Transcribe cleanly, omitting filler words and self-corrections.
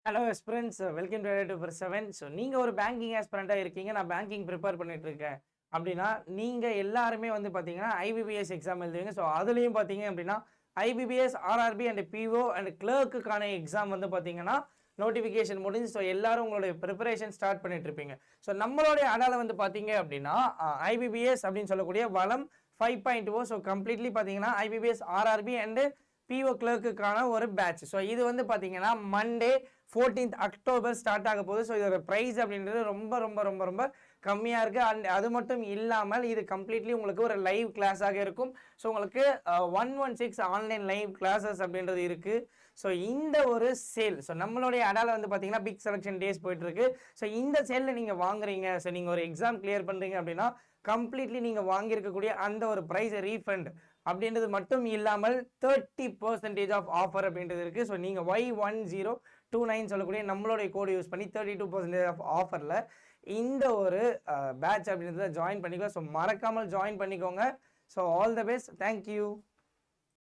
Hello எஸ்பிரன்ஸ் welcome to 247. So நீங்கள் ஒரு banking ஆஸ்பிரண்ட்டாக இருக்கீங்க, நான் பேங்கிங் ப்ரிப்பேர் பண்ணிட்டு இருக்கேன் அப்படின்னா நீங்கள் எல்லாருமே வந்து பார்த்தீங்கன்னா ஐபிபிஎஸ் எக்ஸாம் எழுதுவீங்க. ஸோ அதுலேயும் பார்த்தீங்க அப்படின்னா IBPS, RRB and PO and கிளர்க்குக்கான எக்ஸாம் வந்து பார்த்தீங்கன்னா நோட்டிஃபிகேஷன் முடிஞ்சு. ஸோ எல்லாரும் உங்களுடைய ப்ரிப்பரேஷன் ஸ்டார்ட் பண்ணிட்டு இருப்பீங்க. ஸோ நம்மளுடைய அடால வந்து பார்த்தீங்க அப்படின்னா ஐபிபிஎஸ் அப்படின்னு சொல்லக்கூடிய வளம் 5.0. ஸோ கம்ப்ளீட்லி பார்த்தீங்கன்னா ஐபிபிஎஸ், ஆர்ஆர்பி அண்டு பிஓ கிளர்க்குக்கான ஒரு பேட்ச். ஸோ இது வந்து பார்த்தீங்கன்னா மண்டே 14th அக்டோபர் ஸ்டார்ட் ஆக போகுது. ஸோ இதோட ப்ரைஸ் அப்படின்றது ரொம்ப ரொம்ப ரொம்ப ரொம்ப கம்மியாக இருக்குது. அண்ட் அது மட்டும் இல்லாமல் இது கம்ப்ளீட்லி உங்களுக்கு ஒரு லைவ் கிளாஸாக இருக்கும். ஸோ உங்களுக்கு 116 ஆன்லைன் லைவ் கிளாஸஸ் அப்படின்றது இருக்குது. ஸோ இந்த ஒரு சேல், ஸோ நம்மளுடைய அடால வந்து பார்த்தீங்கன்னா பிக் செலெக்ஷன் டேஸ் போயிட்டு இருக்கு. ஸோ இந்த சேலில் நீங்கள் வாங்குறீங்க, ஸோ நீங்கள் ஒரு எக்ஸாம் கிளியர் பண்ணுறீங்க அப்படின்னா கம்ப்ளீட்லி நீங்கள் வாங்கியிருக்கக்கூடிய அந்த ஒரு ப்ரைஸ் ரீஃபண்ட் அப்படின்றது மட்டும் இல்லாமல் 30% ஆஃப் ஆஃபர் அப்படின்றது இருக்குது. ஸோ நீங்கள் Y1029 சொல்லக்கூடிய நம்மளுடைய கோடு யூஸ் பண்ணி 32% ஆஃப் ஆஃபரில் இந்த ஒரு பேட்ச் அப்படின்றத ஜாயின் பண்ணிக்கோ. ஸோ மறக்காமல் ஜாயின் பண்ணிக்கோங்க. So all the best, thank you.